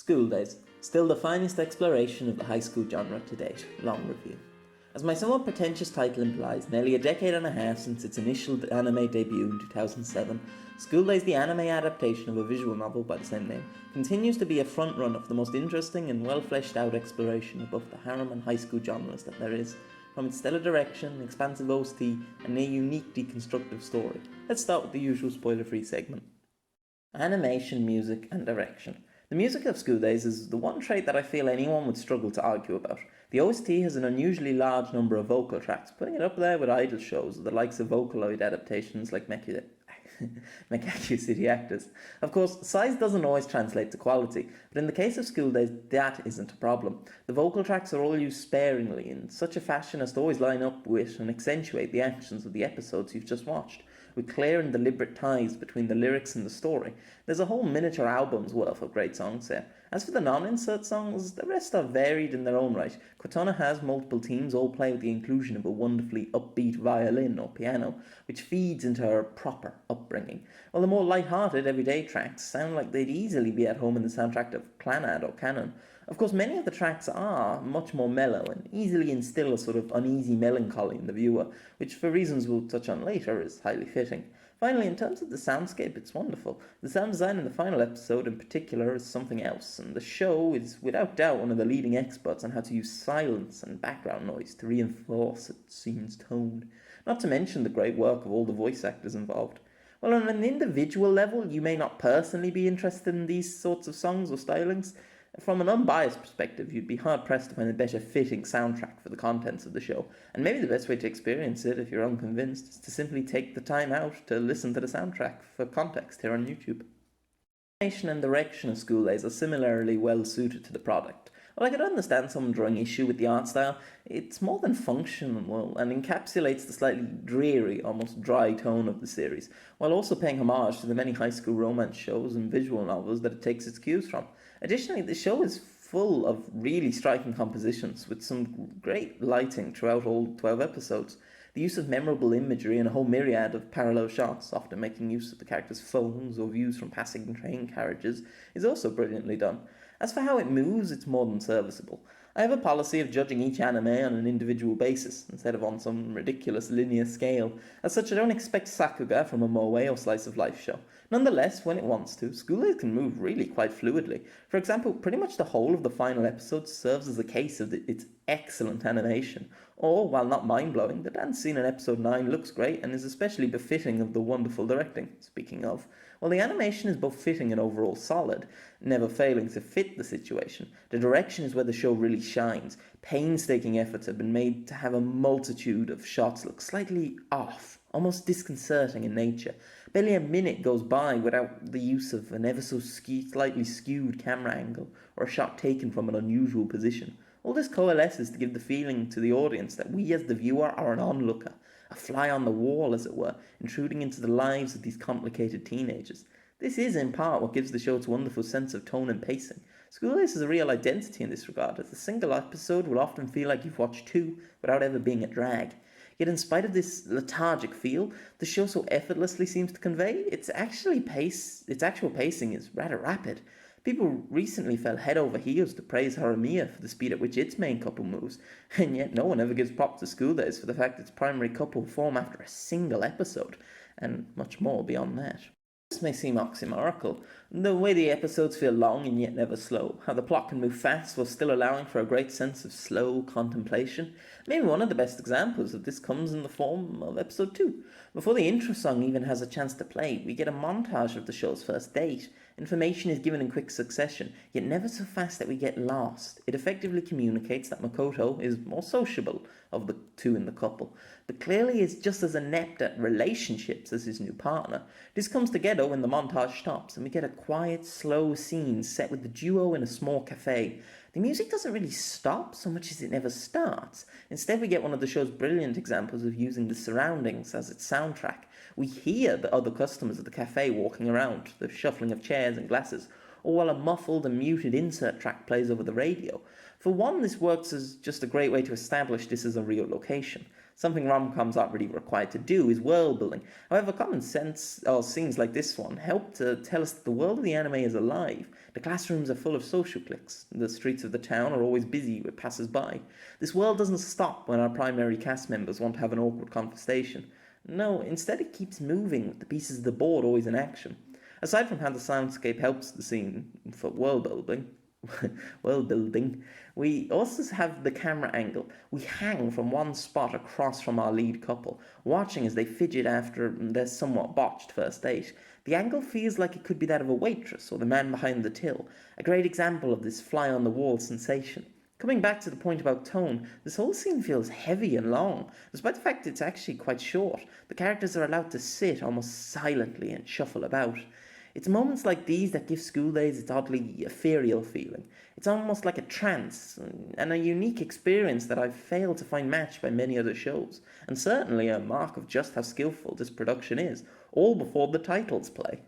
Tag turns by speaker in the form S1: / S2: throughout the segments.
S1: School Days, still the finest exploration of the high school genre to date. Long review. As my somewhat pretentious title implies, nearly a decade and a half since its initial anime debut in 2007, School Days, the anime adaptation of a visual novel by the same name, continues to be a front-run of the most interesting and well-fleshed-out exploration of both the harem and high school genres that there is, from its stellar direction, expansive OST, and a unique deconstructive story. Let's start with the usual spoiler-free segment. Animation, music, and direction. The music of School Days is the one trait that I feel anyone would struggle to argue about. The OST has an unusually large number of vocal tracks, putting it up there with idol shows, the likes of Vocaloid adaptations like Mekaku City Actors. Of course, size doesn't always translate to quality, but in the case of School Days, that isn't a problem. The vocal tracks are all used sparingly, in such a fashion as to always line up with and accentuate the actions of the episodes you've just watched, with clear and deliberate ties between the lyrics and the story. There's a whole miniature album's worth of great songs here. As for the non-insert songs, the rest are varied in their own right. Kotonoha has multiple teams all play with the inclusion of a wonderfully upbeat violin or piano, which feeds into her proper upbringing, while the more light-hearted everyday tracks sound like they'd easily be at home in the soundtrack of Clannad or Canon. Of course, many of the tracks are much more mellow and easily instill a sort of uneasy melancholy in the viewer, which for reasons we'll touch on later is highly fitting. Finally, in terms of the soundscape, it's wonderful. The sound design in the final episode in particular is something else, and the show is without doubt one of the leading experts on how to use silence and background noise to reinforce a scene's tone, not to mention the great work of all the voice actors involved. While on an individual level you may not personally be interested in these sorts of songs or stylings, from an unbiased perspective, you'd be hard-pressed to find a better fitting soundtrack for the contents of the show, and maybe the best way to experience it, if you're unconvinced, is to simply take the time out to listen to the soundtrack for context here on YouTube. The animation and direction of School Days are similarly well suited to the product. While I could understand someone drawing issue with the art style, it's more than functional and encapsulates the slightly dreary, almost dry tone of the series, while also paying homage to the many high school romance shows and visual novels that it takes its cues from. Additionally, the show is full of really striking compositions, with some great lighting throughout all 12 episodes. The use of memorable imagery and a whole myriad of parallel shots, often making use of the characters' phones or views from passing train carriages, is also brilliantly done. As for how it moves, it's more than serviceable. I have a policy of judging each anime on an individual basis, instead of on some ridiculous linear scale. As such, I don't expect Sakuga from a moe or slice of life show. Nonetheless, when it wants to, School Days can move really quite fluidly. For example, pretty much the whole of the final episode serves as a case of its excellent animation. Or, while not mind-blowing, the dance scene in episode 9 looks great and is especially befitting of the wonderful directing. Speaking of, while the animation is both fitting and overall solid, never failing to fit the situation, the direction is where the show really shines. Painstaking efforts have been made to have a multitude of shots look slightly off, almost disconcerting in nature. Barely a minute goes by without the use of an ever so slightly skewed camera angle, or a shot taken from an unusual position. All this coalesces to give the feeling to the audience that we as the viewer are an onlooker, a fly on the wall as it were, intruding into the lives of these complicated teenagers. This is in part what gives the show its wonderful sense of tone and pacing. School Days has a real identity in this regard, as a single episode will often feel like you've watched two without ever being a drag. Yet in spite of this lethargic feel the show so effortlessly seems to convey, its actual pacing is rather rapid. People recently fell head over heels to praise Haramiya for the speed at which its main couple moves, and yet no one ever gives props to School Days for the fact its primary couple form after a single episode, and much more beyond that. This may seem oxymorical, the way the episodes feel long and yet never slow, how the plot can move fast while still allowing for a great sense of slow contemplation. Maybe one of the best examples of this comes in the form of episode 2. Before the intro song even has a chance to play, we get a montage of the show's first date. Information is given in quick succession, yet never so fast that we get lost. It effectively communicates that Makoto is more sociable of the two in the couple, but clearly is just as inept at relationships as his new partner. This comes together when the montage stops, and we get a quiet, slow scene set with the duo in a small cafe. The music doesn't really stop so much as it never starts. Instead, we get one of the show's brilliant examples of using the surroundings as its soundtrack. We hear the other customers at the cafe walking around, the shuffling of chairs and glasses, or while a muffled and muted insert track plays over the radio. For one, this works as just a great way to establish this as a real location. Something rom-coms aren't really required to do is world building. However, common sense or scenes like this one help to tell us that the world of the anime is alive. The classrooms are full of social cliques. The streets of the town are always busy with passers-by. This world doesn't stop when our primary cast members want to have an awkward conversation. No, instead it keeps moving, with the pieces of the board always in action. Aside from how the soundscape helps the scene for world building, we also have the camera angle. We hang from one spot across from our lead couple, watching as they fidget after their somewhat botched first date. The angle feels like it could be that of a waitress or the man behind the till, a great example of this fly-on-the-wall sensation. Coming back to the point about tone, this whole scene feels heavy and long, despite the fact it's actually quite short. The characters are allowed to sit almost silently and shuffle about. It's moments like these that give School Days its oddly ethereal feeling. It's almost like a trance, and a unique experience that I've failed to find matched by many other shows, and certainly a mark of just how skillful this production is, all before the titles play.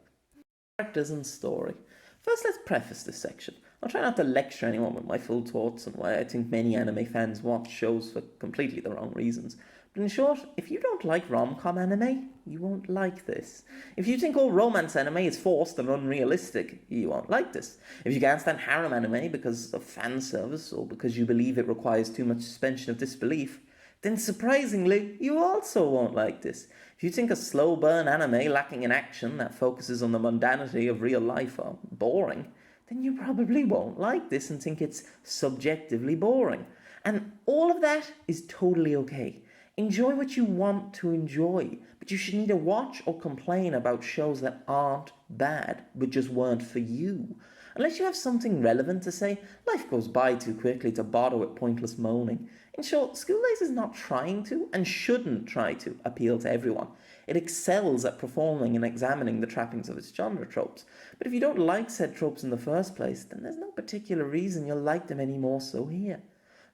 S1: Characters and story. First, let's preface this section. I'll try not to lecture anyone with my full thoughts on why I think many anime fans watch shows for completely the wrong reasons. But in short, if you don't like rom-com anime, you won't like this. If you think all romance anime is forced and unrealistic, you won't like this. If you can't stand harem anime because of fan service or because you believe it requires too much suspension of disbelief, then surprisingly, you also won't like this. If you think a slow burn anime lacking in action that focuses on the mundanity of real life are boring, then you probably won't like this and think it's subjectively boring. And all of that is totally okay. Enjoy what you want to enjoy, but you should neither watch or complain about shows that aren't bad, but just weren't for you. Unless you have something relevant to say, life goes by too quickly to bother with pointless moaning. In short, School Days is not trying to, and shouldn't try to, appeal to everyone. It excels at performing and examining the trappings of its genre tropes. But if you don't like said tropes in the first place, then there's no particular reason you'll like them any more so here.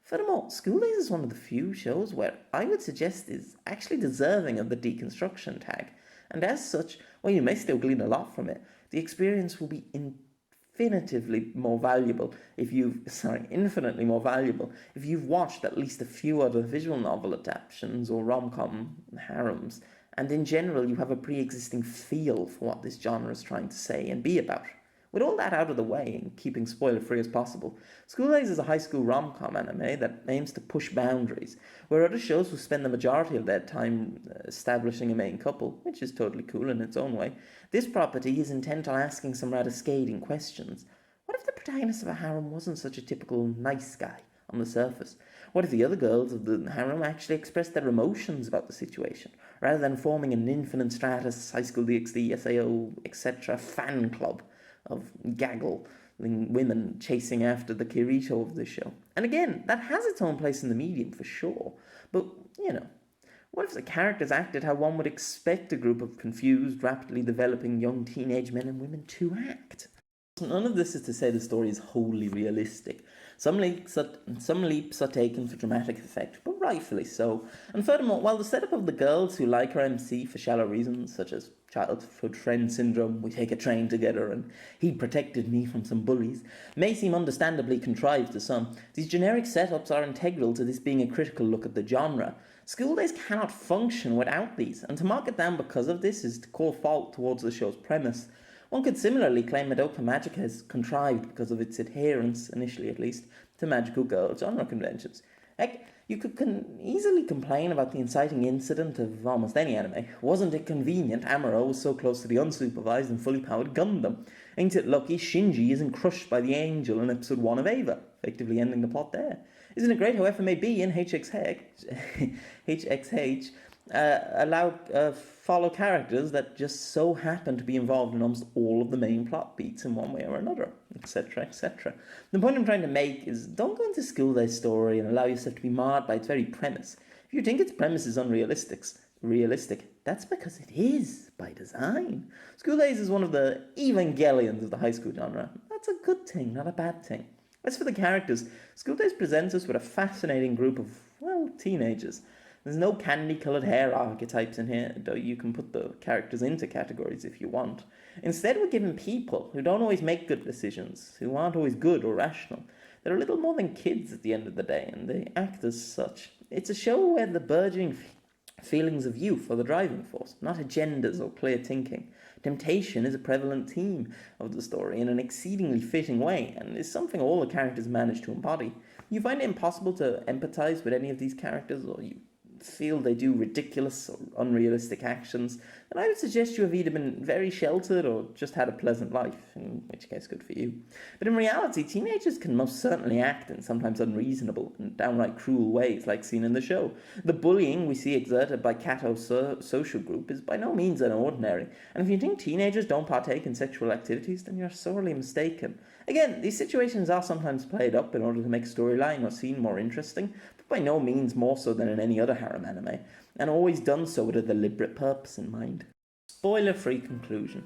S1: Furthermore, School Days is one of the few shows where I would suggest is actually deserving of the deconstruction tag, and as such, while you may still glean a lot from it, the experience will be infinitely more valuable if you've watched at least a few other visual novel adaptations or rom-com harems, and in general you have a pre-existing feel for what this genre is trying to say and be about. With all that out of the way and keeping spoiler-free as possible, School Days is a high school rom-com anime that aims to push boundaries, where other shows will spend the majority of their time establishing a main couple, which is totally cool in its own way. This property is intent on asking some rather scathing questions. What if the protagonist of a harem wasn't such a typical nice guy on the surface? What if the other girls of the harem actually expressed their emotions about the situation, rather than forming an infinite stratus, High School DxD, SAO, etc. fan club of gaggle women chasing after the Kirito of the show? And again, that has its own place in the medium for sure, but what if the characters acted how one would expect a group of confused, rapidly developing young teenage men and women to act? None of this is to say the story is wholly realistic. Some leaps are taken for dramatic effect, but rightfully so. And furthermore, while the setup of the girls who like her MC for shallow reasons, such as childhood friend syndrome, we take a train together and he protected me from some bullies, may seem understandably contrived to some, these generic setups are integral to this being a critical look at the genre. School Days cannot function without these, and to mark it down because of this is to call fault towards the show's premise. One could similarly claim Madoka Magica is contrived because of its adherence, initially at least, to magical girl genre conventions. Heck, you could easily complain about the inciting incident of almost any anime. Wasn't it convenient Amuro was so close to the unsupervised and fully powered Gundam? Ain't it lucky Shinji isn't crushed by the angel in episode 1 of Eva, effectively ending the plot there? Isn't it great how FMAB and HXH follow characters that just so happen to be involved in almost all of the main plot beats in one way or another, etc., etc. The point I'm trying to make is don't go into School Days' story and allow yourself to be marred by its very premise. If you think its premise is unrealistic, that's because it is, by design. School Days is one of the Evangelions of the high school genre. That's a good thing, not a bad thing. As for the characters, School Days presents us with a fascinating group of, teenagers. There's no candy-coloured hair archetypes in here, though you can put the characters into categories if you want. Instead, we're given people who don't always make good decisions, who aren't always good or rational. They're little more than kids at the end of the day, and they act as such. It's a show where the burgeoning feelings of youth are the driving force, not agendas or clear thinking. Temptation is a prevalent theme of the story in an exceedingly fitting way, and is something all the characters manage to embody. You find it impossible to empathise with any of these characters, or you feel they do ridiculous or unrealistic actions, then I would suggest you have either been very sheltered or just had a pleasant life, in which case good for you. But in reality, teenagers can most certainly act in sometimes unreasonable and downright cruel ways like seen in the show. The bullying we see exerted by Kato's social group is by no means unordinary, and if you think teenagers don't partake in sexual activities, then you're sorely mistaken. Again, these situations are sometimes played up in order to make a storyline or scene more interesting, but by no means more so than in any other harem anime, and always done so with a deliberate purpose in mind. Spoiler-free conclusion.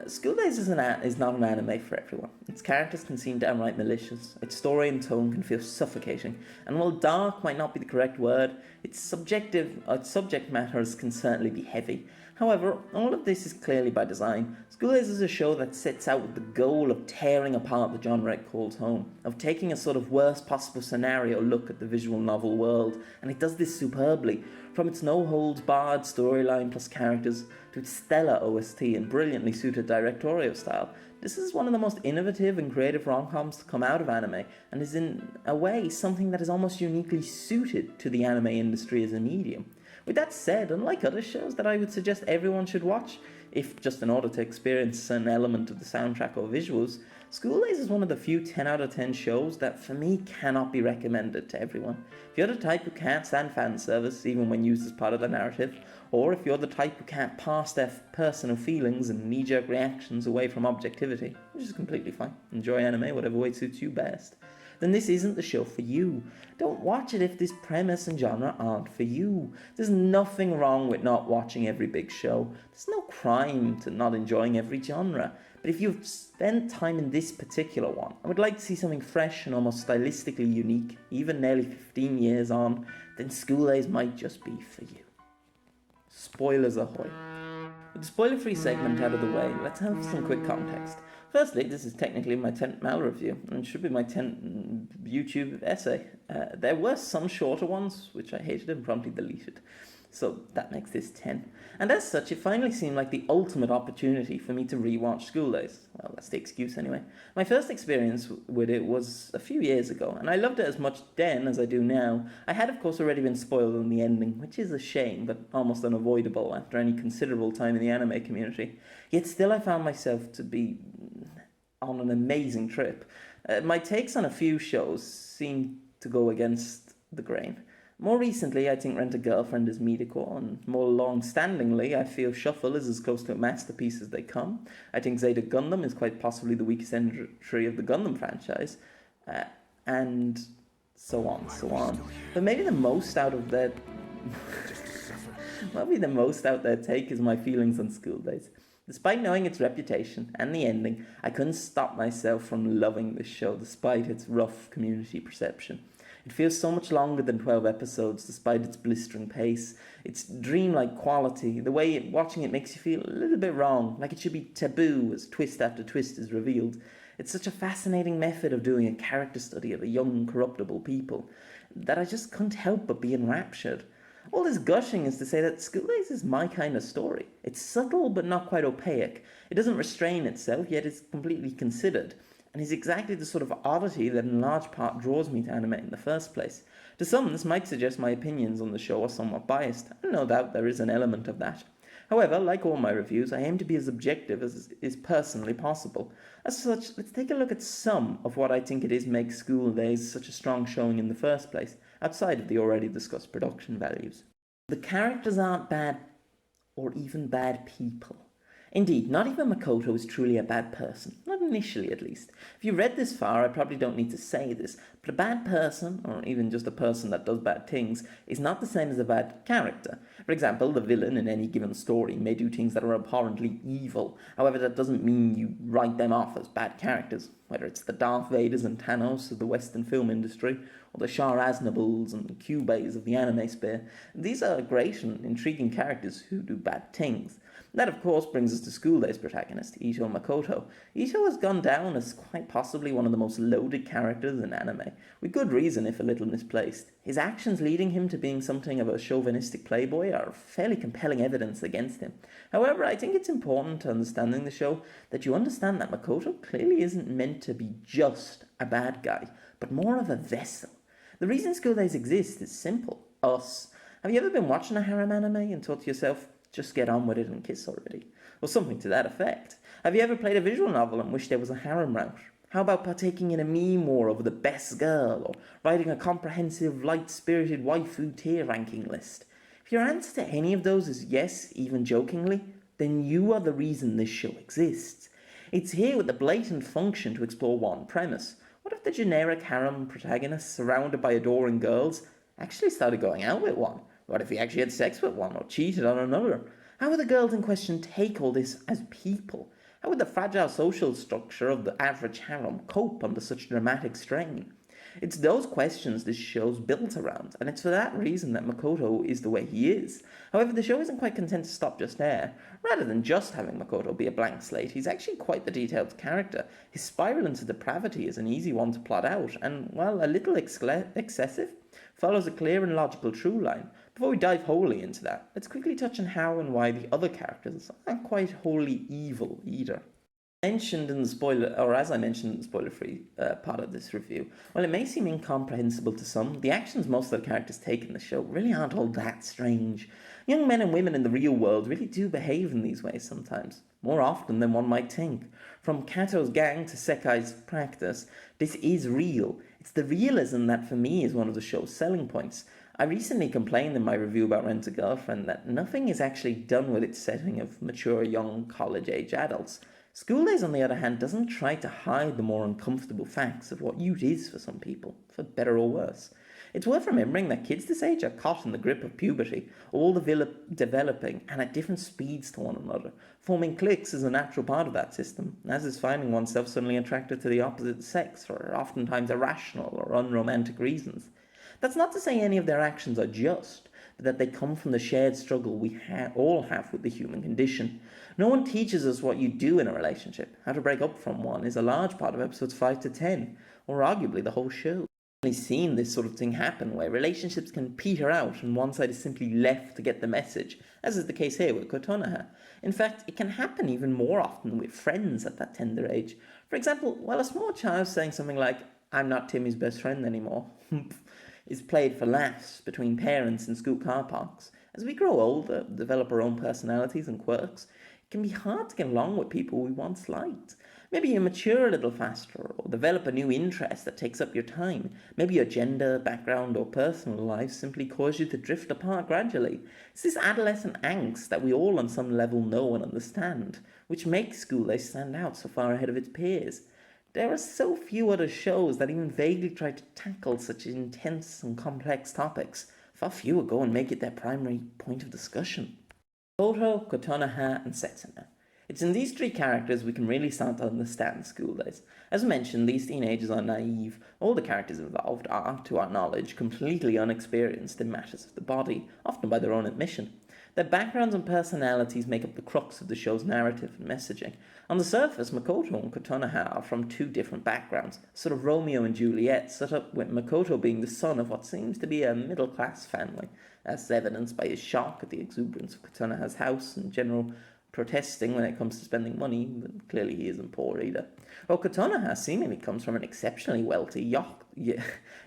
S1: School Days is not an anime for everyone. Its characters can seem downright malicious, its story and tone can feel suffocating, and while dark might not be the correct word, its subject matters can certainly be heavy. However, all of this is clearly by design. School Days is a show that sets out with the goal of tearing apart the genre it calls home, of taking a sort of worst possible scenario look at the visual novel world, and it does this superbly, from its no-holds-barred storyline plus characters to its stellar OST and brilliantly suited directorial style. This is one of the most innovative and creative rom-coms to come out of anime, and is in a way something that is almost uniquely suited to the anime industry as a medium. With that said, unlike other shows that I would suggest everyone should watch, if just in order to experience an element of the soundtrack or visuals, School Days is one of the few 10 out of 10 shows that for me cannot be recommended to everyone. If you're the type who can't stand fan service even when used as part of the narrative, or if you're the type who can't pass their personal feelings and knee-jerk reactions away from objectivity, which is completely fine, enjoy anime whatever way suits you best, then this isn't the show for you. Don't watch it if this premise and genre aren't for you. There's nothing wrong with not watching every big show. There's no crime to not enjoying every genre. But if you've spent time in this particular one, I would like to see something fresh and almost stylistically unique, even nearly 15 years on, then School Days might just be for you. Spoilers ahoy. With the spoiler-free segment out of the way, let's have some quick context. Firstly, this is technically my 10th Mal review, and should be my 10th YouTube essay. There were some shorter ones, which I hated and promptly deleted, so that makes this 10. And as such, it finally seemed like the ultimate opportunity for me to rewatch School Days. Well, that's the excuse anyway. My first experience with it was a few years ago, and I loved it as much then as I do now. I had, of course, already been spoiled on the ending, which is a shame, but almost unavoidable after any considerable time in the anime community. Yet still I found myself to be on an amazing trip. My takes on a few shows seem to go against the grain. More recently, I think Rent a Girlfriend is Midako, and more long-standingly, I feel Shuffle is as close to a masterpiece as they come. I think Zeta Gundam is quite possibly the weakest entry of the Gundam franchise, and so on. But maybe the most out of their take is my feelings on School Days. Despite knowing its reputation and the ending, I couldn't stop myself from loving this show despite its rough community perception. It feels so much longer than 12 episodes despite its blistering pace, its dreamlike quality, the way watching it makes you feel a little bit wrong, like it should be taboo as twist after twist is revealed. It's such a fascinating method of doing a character study of a young, corruptible people that I just couldn't help but be enraptured. All this gushing is to say that School Days is my kind of story. It's subtle but not quite opaque. It doesn't restrain itself, yet it's completely considered, and is exactly the sort of oddity that in large part draws me to anime in the first place. To some, this might suggest my opinions on the show are somewhat biased, and no doubt there is an element of that. However, like all my reviews, I aim to be as objective as is personally possible. As such, let's take a look at some of what I think it is makes School Days such a strong showing in the first place, outside of the already discussed production values. The characters aren't bad, or even bad people. Indeed, not even Makoto is truly a bad person, not initially at least. If you read this far, I probably don't need to say this, but a bad person, or even just a person that does bad things, is not the same as a bad character. For example, the villain in any given story may do things that are abhorrently evil. However, that doesn't mean you write them off as bad characters, whether it's the Darth Vaders and Thanos of the Western film industry, or the Shah Aznables and Kyubeis of the anime sphere. These are great and intriguing characters who do bad things. That, of course, brings us to School Days protagonist, Ito Makoto. Ito has gone down as quite possibly one of the most loaded characters in anime, with good reason if a little misplaced. His actions leading him to being something of a chauvinistic playboy are fairly compelling evidence against him. However, I think it's important to understanding the show that you understand that Makoto clearly isn't meant to be just a bad guy, but more of a vessel. The reason School Days exists is simple. Us. Have you ever been watching a harem anime and thought to yourself, just get on with it and kiss already? Or something to that effect. Have you ever played a visual novel and wished there was a harem route? How about partaking in a meme war over the best girl, or writing a comprehensive, light-spirited waifu tier ranking list? If your answer to any of those is yes, even jokingly, then you are the reason this show exists. It's here with the blatant function to explore one premise. What if the generic harem protagonist, surrounded by adoring girls, actually started going out with one? What if he actually had sex with one or cheated on another? How would the girls in question take all this as people? How would the fragile social structure of the average harem cope under such dramatic strain? It's those questions this show's built around, and it's for that reason that Makoto is the way he is. However, the show isn't quite content to stop just there. Rather than just having Makoto be a blank slate, he's actually quite the detailed character. His spiral into depravity is an easy one to plot out, and, while a little excessive, follows a clear and logical through line. Before we dive wholly into that, let's quickly touch on how and why the other characters aren't quite wholly evil either. As I mentioned in the spoiler-free part of this review, while it may seem incomprehensible to some, the actions most of the characters take in the show really aren't all that strange. Young men and women in the real world really do behave in these ways sometimes, more often than one might think. From Kato's gang to Sekai's practice, this is real. It's the realism that for me is one of the show's selling points. I recently complained in my review about Rent a Girlfriend that nothing is actually done with its setting of mature young college-age adults. School Days, on the other hand, doesn't try to hide the more uncomfortable facts of what youth is for some people, for better or worse. It's worth remembering that kids this age are caught in the grip of puberty, all developing and at different speeds to one another. Forming cliques is a natural part of that system, as is finding oneself suddenly attracted to the opposite sex for oftentimes irrational or unromantic reasons. That's not to say any of their actions are just, but that they come from the shared struggle we all have with the human condition. No one teaches us what you do in a relationship. How to break up from one is a large part of episodes 5 to 10, or arguably the whole show. I've seen this sort of thing happen, where relationships can peter out and one side is simply left to get the message, as is the case here with Kotonoha. In fact, it can happen even more often with friends at that tender age. For example, while a small child saying something like, "I'm not Timmy's best friend anymore," is played for laughs between parents in school car parks. As we grow older, develop our own personalities and quirks, it can be hard to get along with people we once liked. Maybe you mature a little faster, or develop a new interest that takes up your time. Maybe your gender, background, or personal life simply cause you to drift apart gradually. It's this adolescent angst that we all on some level know and understand, which makes School Days stand out so far ahead of its peers. There are so few other shows that even vaguely try to tackle such intense and complex topics. Far fewer go and make it their primary point of discussion. Makoto, Kotonoha, and Setsuna. It's in these three characters we can really start to understand School Days. As mentioned, these teenagers are naive. All the characters involved are, to our knowledge, completely unexperienced in matters of the body, often by their own admission. Their backgrounds and personalities make up the crux of the show's narrative and messaging. On the surface, Makoto and Kotonoha are from two different backgrounds, sort of Romeo and Juliet, set up with Makoto being the son of what seems to be a middle-class family, as evidenced by his shock at the exuberance of Kotonoha's house and general protesting when it comes to spending money, but clearly he isn't poor either. While Kotonoha seemingly comes from an exceptionally wealthy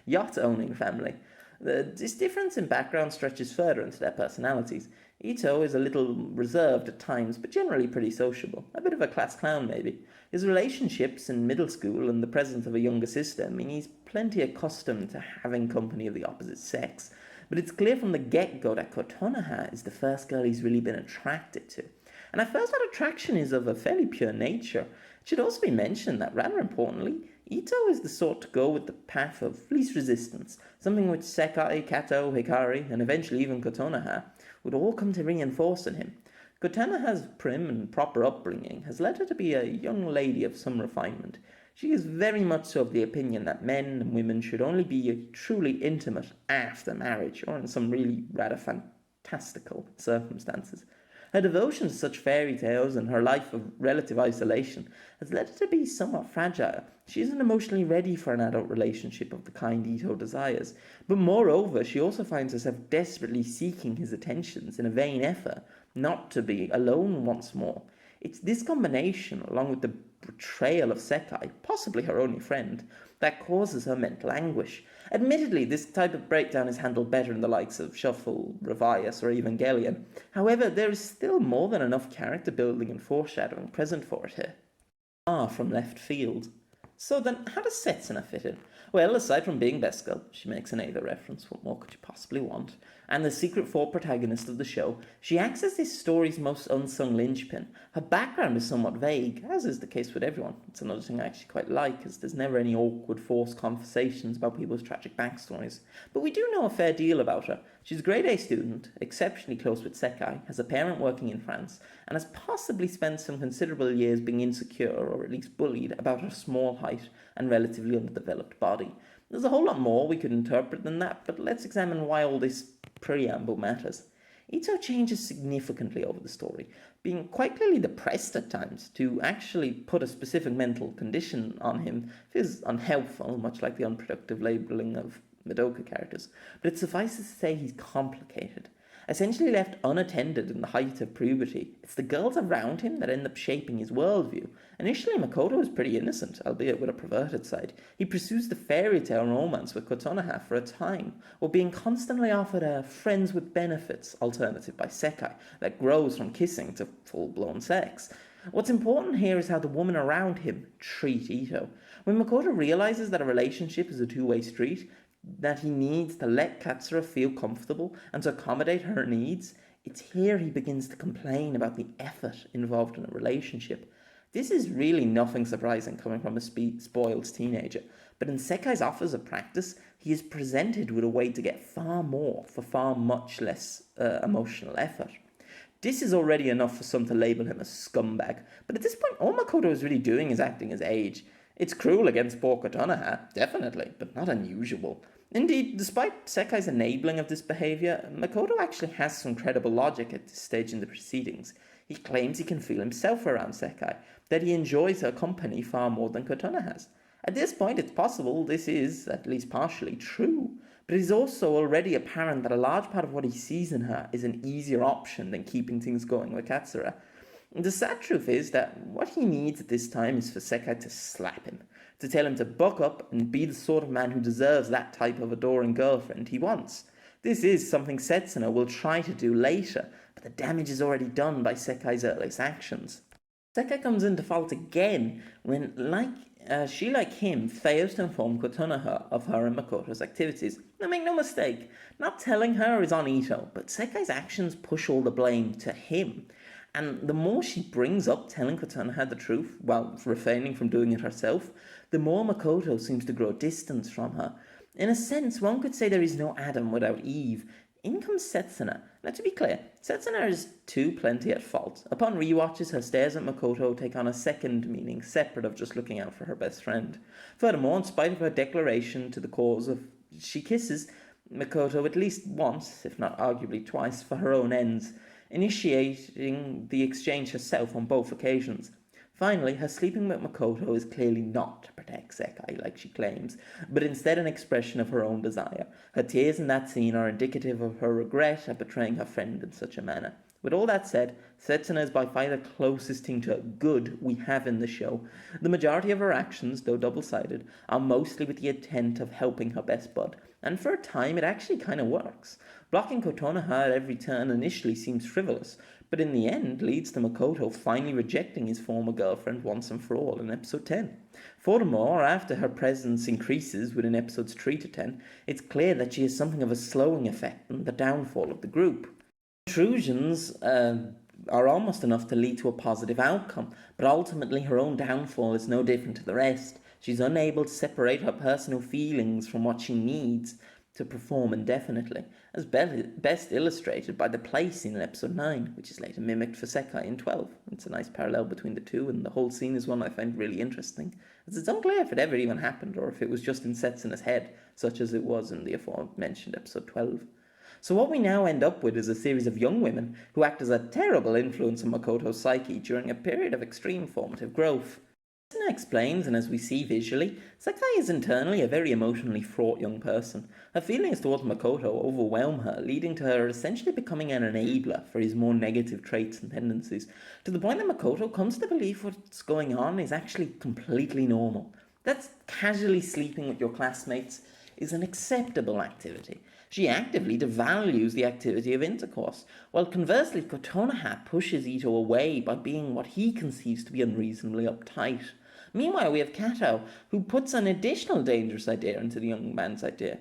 S1: yacht-owning family. This difference in background stretches further into their personalities. Ito is a little reserved at times, but generally pretty sociable. A bit of a class clown, maybe. His relationships in middle school and the presence of a younger sister mean he's plenty accustomed to having company of the opposite sex. But it's clear from the get-go that Kotonoha is the first girl he's really been attracted to. And at first that attraction is of a fairly pure nature. It should also be mentioned that, rather importantly, Ito is the sort to go with the path of least resistance, something which Sekai, Kato, Hikari, and eventually even Kotonoha would all come to reinforce in him. Kotonoha's prim and proper upbringing has led her to be a young lady of some refinement. She is very much so of the opinion that men and women should only be truly intimate after marriage, or in some really rather fantastical circumstances. Her devotion to such fairy tales and her life of relative isolation has led her to be somewhat fragile. She isn't emotionally ready for an adult relationship of the kind Ito desires, but moreover, she also finds herself desperately seeking his attentions in a vain effort not to be alone once more. It's this combination, along with the betrayal of Sekai, possibly her only friend, that causes her mental anguish. Admittedly, this type of breakdown is handled better in the likes of Shuffle, Revias, or Evangelion. However, there is still more than enough character building and foreshadowing present for it here. From left field. So then, how does Setsuna fit in? Well, aside from being best girl, she makes an Ava reference, what more could you possibly want? And the secret four protagonist of the show, she acts as this story's most unsung linchpin. Her background is somewhat vague, as is the case with everyone. It's another thing I actually quite like, as there's never any awkward forced conversations about people's tragic backstories. But we do know a fair deal about her. She's a grade A student, exceptionally close with Sekai, has a parent working in France, and has possibly spent some considerable years being insecure, or at least bullied, about her small height and relatively underdeveloped body. There's a whole lot more we could interpret than that, but let's examine why all this preamble matters. Ito changes significantly over the story, being quite clearly depressed at times. To actually put a specific mental condition on him is unhelpful, much like the unproductive labelling of Madoka characters, but it suffices to say he's complicated. Essentially left unattended in the height of puberty, it's the girls around him that end up shaping his worldview. Initially, Makoto is pretty innocent, albeit with a perverted side. He pursues the fairy tale romance with Kotonoha for a time, while being constantly offered a friends with benefits alternative by Sekai that grows from kissing to full-blown sex. What's important here is how the women around him treat Ito. When Makoto realizes that a relationship is a two-way street, that he needs to let Katsura feel comfortable and to accommodate her needs, it's here he begins to complain about the effort involved in a relationship. This is really nothing surprising coming from a spoiled teenager, but in Sekai's offers of practice, he is presented with a way to get far more for far much less emotional effort. This is already enough for some to label him a scumbag, but at this point all Makoto is really doing is acting his age. It's cruel against poor Kotonoha, definitely, but not unusual. Indeed, despite Sekai's enabling of this behaviour, Makoto actually has some credible logic at this stage in the proceedings. He claims he can feel himself around Sekai, that he enjoys her company far more than Kotonoha has. At this point, it's possible this is, at least partially, true, but it is also already apparent that a large part of what he sees in her is an easier option than keeping things going with Katsura. The sad truth is that what he needs at this time is for Sekai to slap him, to tell him to buck up and be the sort of man who deserves that type of adoring girlfriend he wants. This is something Setsuna will try to do later, but the damage is already done by Sekai's earliest actions. Sekai comes into fault again when, she like him, fails to inform Kotonoha of her and Makoto's activities. Now make no mistake, not telling her is on Ito, but Sekai's actions push all the blame to him. And the more she brings up telling Kotonoha the truth, while refraining from doing it herself, the more Makoto seems to grow distance from her. In a sense, one could say there is no Adam without Eve. In comes Setsuna. Now to be clear, Setsuna is too plenty at fault. Upon rewatches, her stares at Makoto take on a second meaning, separate of just looking out for her best friend. Furthermore, in spite of her declaration to the cause of she kisses Makoto at least once, if not arguably twice, for her own ends, initiating the exchange herself on both occasions. Finally, her sleeping with Makoto is clearly not to protect Sekai like she claims, but instead an expression of her own desire. Her tears in that scene are indicative of her regret at betraying her friend in such a manner. With all that said, Setsuna is by far the closest thing to good we have in the show. The majority of her actions, though double-sided, are mostly with the intent of helping her best bud, and for a time it actually kind of works. Blocking Kotonoha at every turn initially seems frivolous, but in the end leads to Makoto finally rejecting his former girlfriend once and for all in episode 10. Furthermore, after her presence increases within episodes 3 to 10, it's clear that she has something of a slowing effect on the downfall of the group. Intrusions are almost enough to lead to a positive outcome, but ultimately her own downfall is no different to the rest. She's unable to separate her personal feelings from what she needs to perform indefinitely, as best illustrated by the play scene in episode 9, which is later mimicked for Sekai in 12. It's a nice parallel between the two, and the whole scene is one I find really interesting, as it's unclear if it ever even happened, or if it was just in Setsuna's head, such as it was in the aforementioned episode 12. So what we now end up with is a series of young women who act as a terrible influence on Makoto's psyche during a period of extreme formative growth. Setsuna explains, and as we see visually, Sakai is internally a very emotionally fraught young person. Her feelings towards Makoto overwhelm her, leading to her essentially becoming an enabler for his more negative traits and tendencies, to the point that Makoto comes to believe what's going on is actually completely normal. That casually sleeping with your classmates is an acceptable activity. She actively devalues the activity of intercourse, while conversely Kotonoha pushes Ito away by being what he conceives to be unreasonably uptight. Meanwhile, we have Kato, who puts an additional dangerous idea into the young man's head.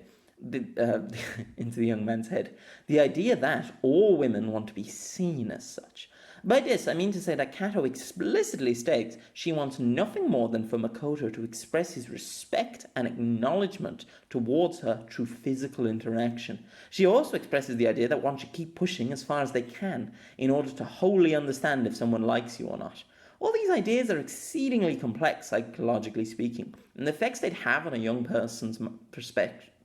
S1: The idea that all women want to be seen as such. By this, I mean to say that Kato explicitly states she wants nothing more than for Makoto to express his respect and acknowledgement towards her through physical interaction. She also expresses the idea that one should keep pushing as far as they can in order to wholly understand if someone likes you or not. All these ideas are exceedingly complex, psychologically speaking, and the effects they'd have on a young person's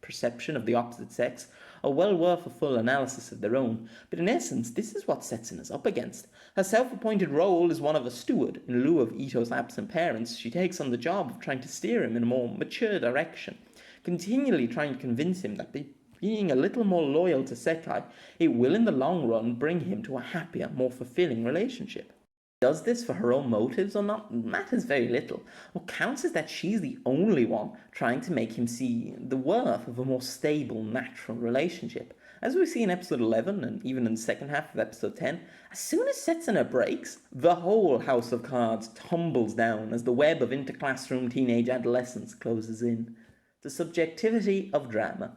S1: perception of the opposite sex are well worth a full analysis of their own, but in essence, this is what Setsuna's up against. Her self-appointed role is one of a steward. In lieu of Ito's absent parents, she takes on the job of trying to steer him in a more mature direction, continually trying to convince him that being a little more loyal to Sekai, it will in the long run bring him to a happier, more fulfilling relationship. Does this for her own motives or not matters very little. What counts is that she's the only one trying to make him see the worth of a more stable, natural relationship. As we see in episode 11 and even in the second half of episode 10, as soon as Setsuna breaks, the whole house of cards tumbles down as the web of interclassroom teenage adolescence closes in. The subjectivity of drama.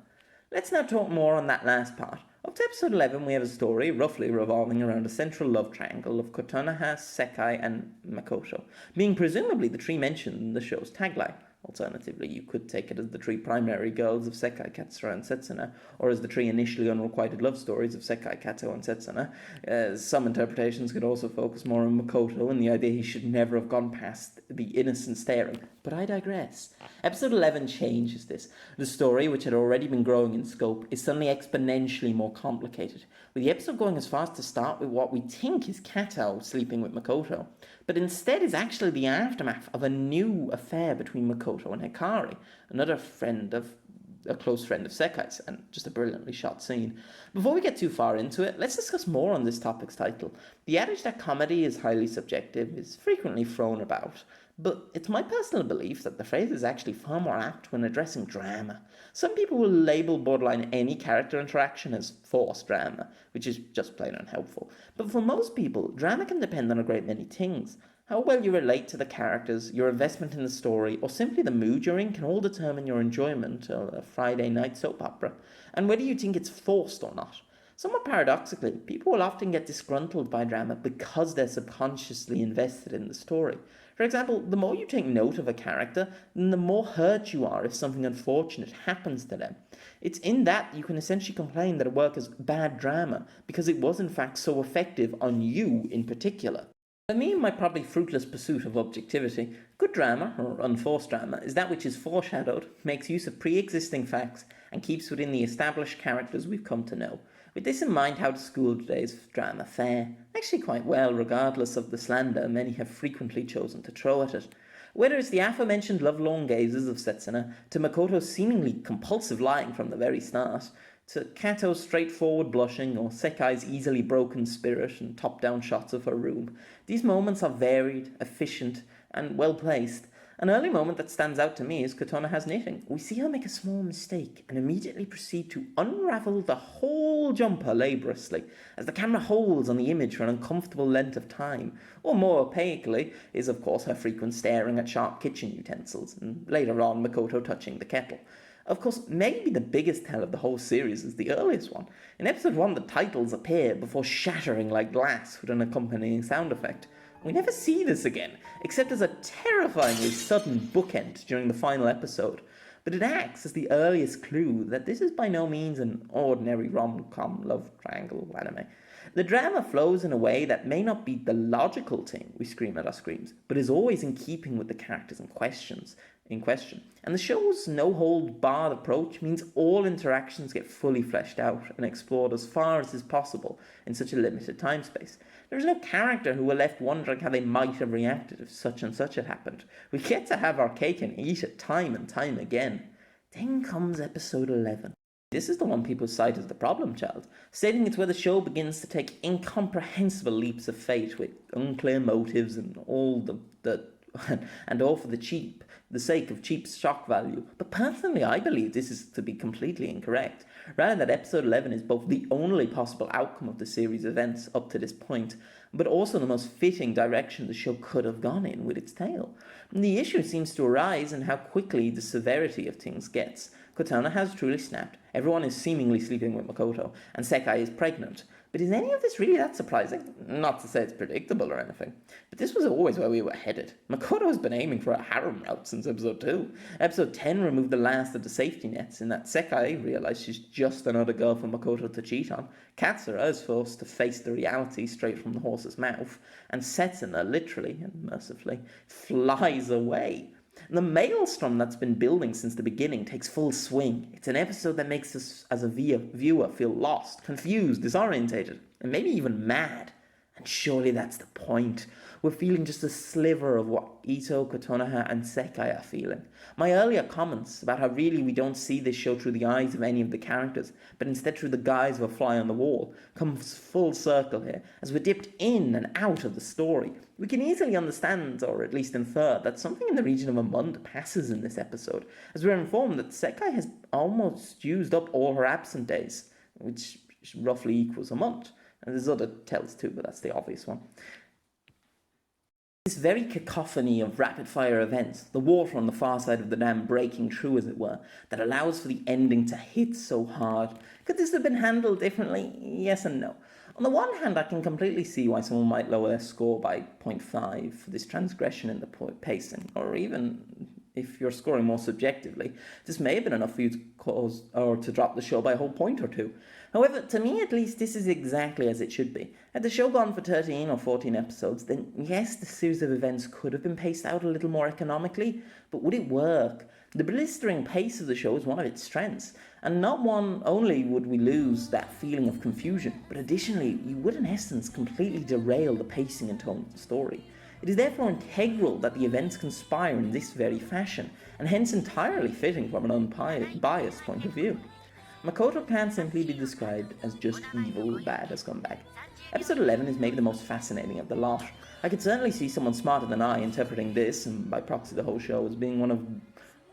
S1: Let's now talk more on that last part. Up to episode 11, we have a story roughly revolving around a central love triangle of Kotonoha, Sekai, and Makoto, being presumably the three mentioned in the show's tagline. Alternatively, you could take it as the three primary girls of Sekai, Katsura, and Setsuna, or as the three initially unrequited love stories of Sekai, Kato, and Setsuna. Some interpretations could also focus more on Makoto and the idea he should never have gone past the innocent staring, but I digress. Episode 11 changes this. The story, which had already been growing in scope, is suddenly exponentially more complicated, with the episode going as far as to start with what we think is Kato sleeping with Makoto, but instead is actually the aftermath of a new affair between Makoto and Hikari, a close friend of Sekai's, and just a brilliantly shot scene. Before we get too far into it, let's discuss more on this topic's title. The adage that comedy is highly subjective is frequently thrown about, but it's my personal belief that the phrase is actually far more apt when addressing drama. Some people will label borderline any character interaction as forced drama, which is just plain unhelpful. But for most people, drama can depend on a great many things. How well you relate to the characters, your investment in the story, or simply the mood you're in can all determine your enjoyment of a Friday night soap opera, and whether you think it's forced or not. Somewhat paradoxically, people will often get disgruntled by drama because they're subconsciously invested in the story. For example, the more you take note of a character, then the more hurt you are if something unfortunate happens to them. It's in that you can essentially complain that a work is bad drama, because it was in fact so effective on you in particular. For me, in my probably fruitless pursuit of objectivity, good drama, or unforced drama, is that which is foreshadowed, makes use of pre-existing facts, and keeps within the established characters we've come to know. With this in mind, how does school today's drama fare? Actually quite well, regardless of the slander many have frequently chosen to throw at it. Whether it's the aforementioned love-lorn gazes of Setsuna, to Makoto's seemingly compulsive lying from the very start, to Kato's straightforward blushing, or Sekai's easily broken spirit and top-down shots of her room, these moments are varied, efficient, and well-placed. An early moment that stands out to me is Kotonoha's knitting. We see her make a small mistake and immediately proceed to unravel the whole jumper laboriously, as the camera holds on the image for an uncomfortable length of time. Or more opaquely is of course her frequent staring at sharp kitchen utensils, and later on Makoto touching the kettle. Of course, maybe the biggest tell of the whole series is the earliest one. In episode 1, the titles appear before shattering like glass with an accompanying sound effect. We never see this again, except as a terrifyingly sudden bookend during the final episode, but it acts as the earliest clue that this is by no means an ordinary rom-com love triangle anime. The drama flows in a way that may not be the logical thing we scream at our screens, but is always in keeping with the characters and questions. in question. And the show's no-hold-barred approach means all interactions get fully fleshed out and explored as far as is possible in such a limited time space. There is no character who are left wondering how they might have reacted if such and such had happened. We get to have our cake and eat it time and time again. Then comes episode 11. This is the one people cite as the problem child, stating it's where the show begins to take incomprehensible leaps of faith with unclear motives and all for the sake of cheap shock value. But personally, I believe this is to be completely incorrect. Rather, that episode 11 is both the only possible outcome of the series' events up to this point, but also the most fitting direction the show could have gone in with its tale. And the issue seems to arise in how quickly the severity of things gets. Kotonoha has truly snapped, everyone is seemingly sleeping with Makoto, and Sekai is pregnant. But is any of this really that surprising? Not to say it's predictable or anything, but this was always where we were headed. Makoto has been aiming for a harem route since episode 2. Episode 10 removed the last of the safety nets in that Sekai realised she's just another girl for Makoto to cheat on. Katsura is forced to face the reality straight from the horse's mouth, and Setsuna literally and mercifully flies away. And the maelstrom that's been building since the beginning takes full swing. It's an episode that makes us as a viewer feel lost, confused, disorientated, and maybe even mad. And surely that's the point. We're feeling just a sliver of what Ito, Kotonoha, and Sekai are feeling. My earlier comments about how really we don't see this show through the eyes of any of the characters, but instead through the guise of a fly on the wall, comes full circle here, as we're dipped in and out of the story. We can easily understand, or at least infer, that something in the region of a month passes in this episode, as we're informed that Sekai has almost used up all her absent days, which roughly equals a month. And there's other tells too, but that's the obvious one. This very cacophony of rapid-fire events, the water on the far side of the dam breaking through, as it were, that allows for the ending to hit so hard. Could this have been handled differently? Yes and no. On the one hand, I can completely see why someone might lower their score by 0.5 for this transgression in the pacing, or even if you're scoring more subjectively, this may have been enough for you to drop the show by a whole point or two. However, to me at least, this is exactly as it should be. Had the show gone for 13 or 14 episodes, then yes, the series of events could have been paced out a little more economically, but would it work? The blistering pace of the show is one of its strengths, and not one only would we lose that feeling of confusion, but additionally, you would in essence completely derail the pacing and tone of the story. It is therefore integral that the events conspire in this very fashion, and hence entirely fitting from an unbiased point of view. Makoto can't simply be described as just evil, bad as scumbag. Episode 11 is maybe the most fascinating of the lot. I could certainly see someone smarter than I interpreting this, and by proxy the whole show, as being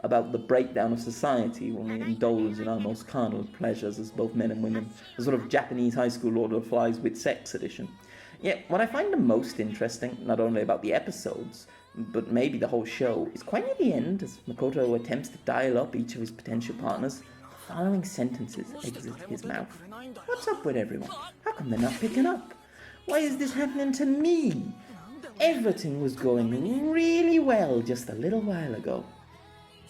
S1: about the breakdown of society when we indulge in our most carnal pleasures as both men and women, a sort of Japanese high school Lord of the Flies with sex edition. Yet, what I find the most interesting, not only about the episodes, but maybe the whole show, is quite near the end, as Makoto attempts to dial up each of his potential partners. The following sentences exit his mouth. What's up with everyone? How come they're not picking up? Why is this happening to me? Everything was going really well just a little while ago.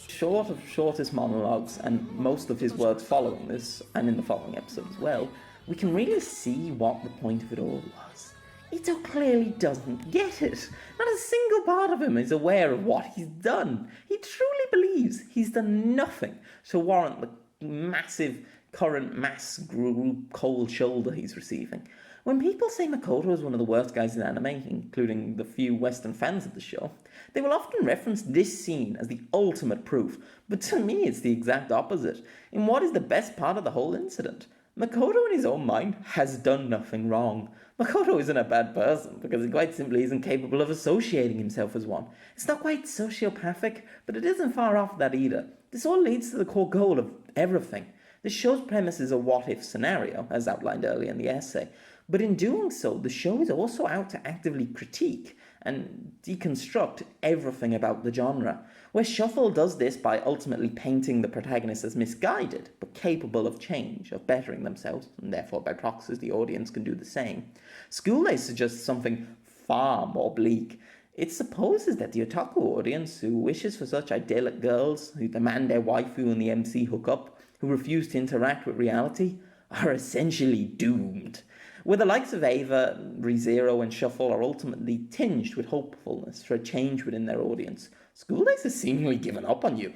S1: Short of shortest monologues, and most of his words following this, and in the following episode as well, we can really see what the point of it all was. Ito clearly doesn't get it. Not a single part of him is aware of what he's done. He truly believes he's done nothing to warrant the massive current mass group cold shoulder he's receiving. When people say Makoto is one of the worst guys in anime, including the few Western fans of the show, they will often reference this scene as the ultimate proof, but to me it's the exact opposite, in what is the best part of the whole incident. Makoto in his own mind has done nothing wrong. Makoto isn't a bad person because he quite simply isn't capable of associating himself as one. It's not quite sociopathic, but it isn't far off that either. This all leads to the core goal of everything. The show's premise is a what-if scenario, as outlined earlier in the essay, but in doing so, the show is also out to actively critique and deconstruct everything about the genre, where Shuffle does this by ultimately painting the protagonist as misguided, but capable of change, of bettering themselves, and therefore by proxy the audience can do the same. School Days suggests something far more bleak. It supposes that the otaku audience, who wishes for such idyllic girls, who demand their waifu and the MC hook up, who refuse to interact with reality, are essentially doomed. Where the likes of Ava, ReZero, and Shuffle are ultimately tinged with hopefulness for a change within their audience, School Days has seemingly given up on you.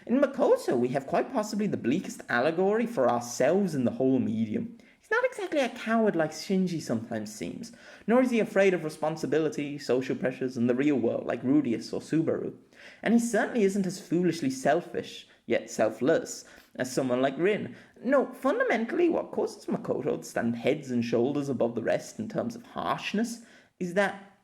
S1: In Makoto, we have quite possibly the bleakest allegory for ourselves in the whole medium. He's not exactly a coward like Shinji sometimes seems, nor is he afraid of responsibility, social pressures, and the real world like Rudius or Subaru. And he certainly isn't as foolishly selfish, yet selfless, as someone like Rin. No, fundamentally, what causes Makoto to stand heads and shoulders above the rest in terms of harshness is that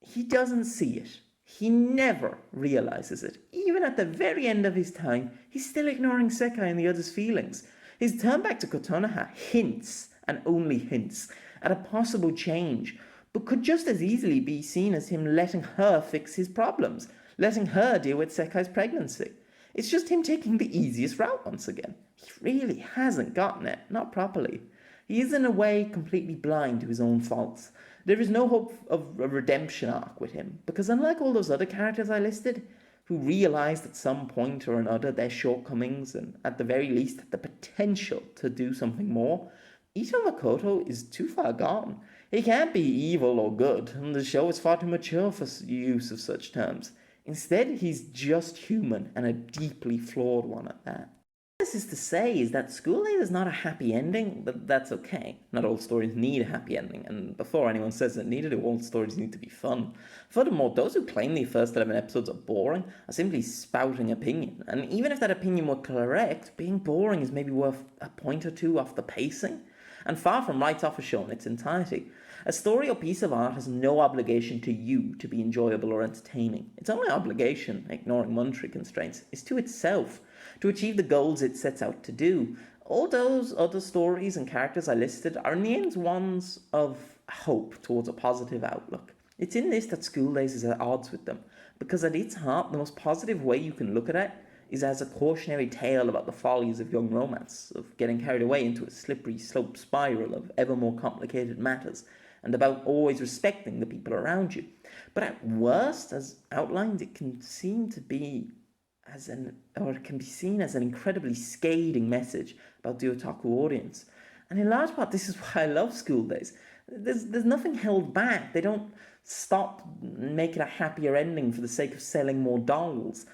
S1: he doesn't see it. He never realizes it. Even at the very end of his time, he's still ignoring Sekai and the others' feelings. His turn back to Kotonoha hints, and only hints, at a possible change, but could just as easily be seen as him letting her fix his problems, letting her deal with Sekai's pregnancy. It's just him taking the easiest route once again. He really hasn't gotten it, not properly. He is in a way completely blind to his own faults. There is no hope of a redemption arc with him, because unlike all those other characters I listed, who realised at some point or another their shortcomings and at the very least had the potential to do something more, Ito Makoto is too far gone. He can't be evil or good, and the show is far too mature for use of such terms. Instead, he's just human, and a deeply flawed one at that. This is to say is that School Days is not a happy ending, but that's okay. Not all stories need a happy ending, and before anyone says it needed it, all stories need to be fun. Furthermore, those who claim the first 11 episodes are boring are simply spouting opinion, and even if that opinion were correct, being boring is maybe worth a point or two off the pacing, and far from right off a show in its entirety. A story or piece of art has no obligation to you to be enjoyable or entertaining. Its only obligation, ignoring monetary constraints, is to itself, to achieve the goals it sets out to do. All those other stories and characters I listed are in the end ones of hope towards a positive outlook. It's in this that School Days is at odds with them, because at its heart, the most positive way you can look at it is as a cautionary tale about the follies of young romance, of getting carried away into a slippery slope spiral of ever more complicated matters, and about always respecting the people around you. But at worst, as outlined, it can seem to be it can be seen as an incredibly scathing message about the otaku audience. And in large part, this is why I love School Days. There's nothing held back. They don't stop and make it a happier ending for the sake of selling more dolls.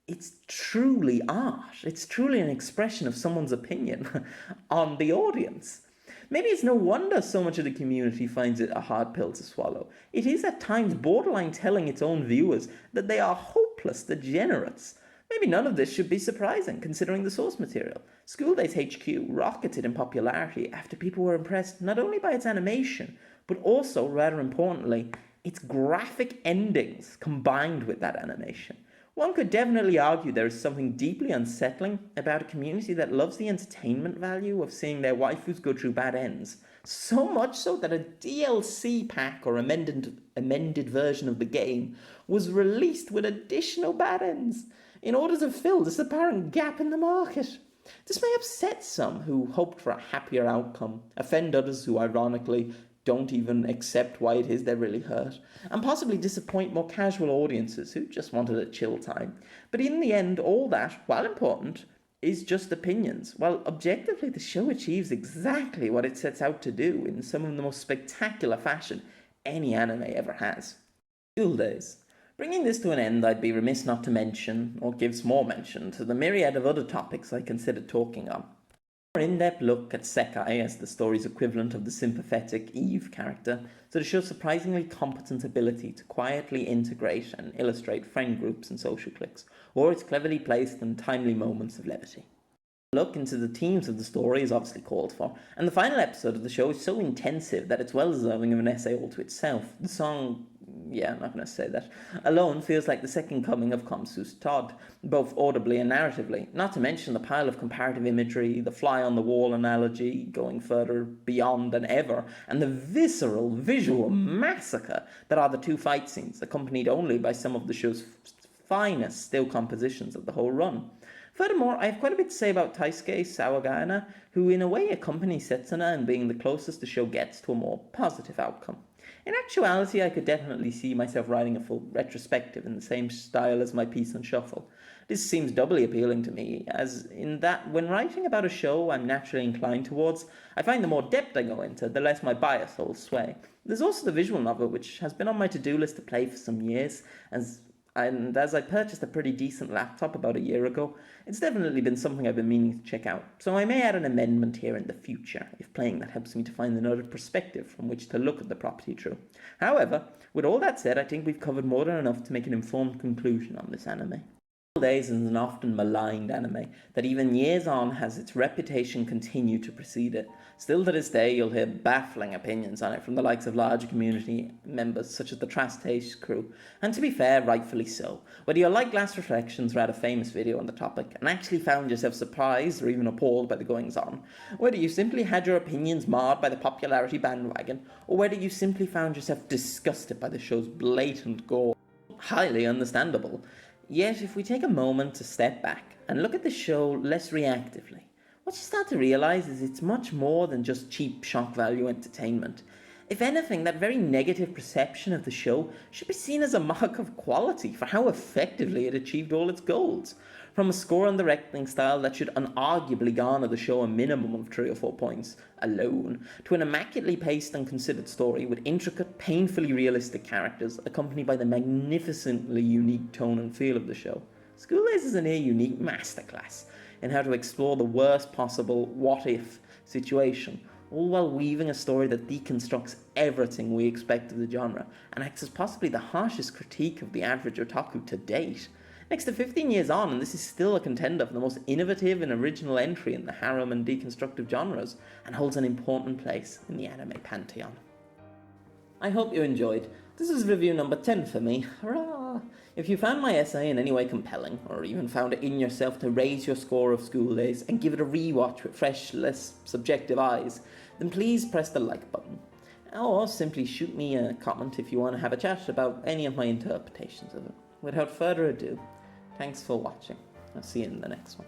S1: It's truly art. It's truly an expression of someone's opinion on the audience. Maybe it's no wonder so much of the community finds it a hard pill to swallow. It is at times borderline telling its own viewers that they are hopeless degenerates. Maybe none of this should be surprising, considering the source material. School Days HQ rocketed in popularity after people were impressed not only by its animation, but also, rather importantly, its graphic endings combined with that animation. One could definitely argue there is something deeply unsettling about a community that loves the entertainment value of seeing their waifus go through bad ends. So much so that a DLC pack or amended version of the game was released with additional bad ends in order to fill this apparent gap in the market. This may upset some who hoped for a happier outcome, offend others who ironically don't even accept why it is they're really hurt, and possibly disappoint more casual audiences who just wanted a chill time. But in the end, all that, while important, is just opinions, while objectively the show achieves exactly what it sets out to do in some of the most spectacular fashion any anime ever has. School Days. Bringing this to an end, I'd be remiss not to mention, or give small mention, to the myriad of other topics I considered talking on. A more in-depth look at Sekai as the story's equivalent of the sympathetic Eve character, so to show surprisingly competent ability to quietly integrate and illustrate friend groups and social cliques, or its cleverly placed and timely moments of levity. A look into the themes of the story is obviously called for, and the final episode of the show is so intensive that it's well deserving of an essay all to itself. The song, I'm not going to say that, alone feels like the second coming of Komsu's Todd, both audibly and narratively, not to mention the pile of comparative imagery, the fly-on-the-wall analogy going further beyond than ever, and the visceral visual massacre that are the two fight scenes, accompanied only by some of the show's finest still compositions of the whole run. Furthermore, I have quite a bit to say about Taisuke Sawagana, who in a way accompanies Setsuna in being the closest the show gets to a more positive outcome. In actuality, I could definitely see myself writing a full retrospective in the same style as my piece on Shuffle. This seems doubly appealing to me, as in that when writing about a show I'm naturally inclined towards, I find the more depth I go into, the less my bias holds sway. There's also the visual novel, which has been on my to-do list to play for some years, as And as I purchased a pretty decent laptop about a year ago, it's definitely been something I've been meaning to check out, so I may add an amendment here in the future, if playing that helps me to find another perspective from which to look at the property through. However, with all that said, I think we've covered more than enough to make an informed conclusion on this anime. Days is an often maligned anime that even years on has its reputation continue to precede it. Still to this day you'll hear baffling opinions on it from the likes of larger community members such as the Trash Taste crew, and to be fair, rightfully so. Whether you like Last Reflections read a famous video on the topic and actually found yourself surprised or even appalled by the goings on, whether you simply had your opinions marred by the popularity bandwagon, or whether you simply found yourself disgusted by the show's blatant gore, highly understandable. Yet, if we take a moment to step back and look at the show less reactively, what you start to realise is it's much more than just cheap shock value entertainment. If anything, that very negative perception of the show should be seen as a mark of quality for how effectively it achieved all its goals. From a score and directing style that should unarguably garner the show a minimum of 3 or 4 points alone, to an immaculately paced and considered story with intricate, painfully realistic characters accompanied by the magnificently unique tone and feel of the show. School Days is a near unique masterclass in how to explore the worst possible what-if situation, all while weaving a story that deconstructs everything we expect of the genre and acts as possibly the harshest critique of the average otaku to date. Next to 15 years on, and this is still a contender for the most innovative and original entry in the harem and deconstructive genres, and holds an important place in the anime pantheon. I hope you enjoyed. This is review number 10 for me. Hurrah! If you found my essay in any way compelling, or even found it in yourself to raise your score of School Days and give it a rewatch with fresh, less subjective eyes, then please press the like button. Or simply shoot me a comment if you want to have a chat about any of my interpretations of it. Without further ado, thanks for watching. I'll see you in the next one.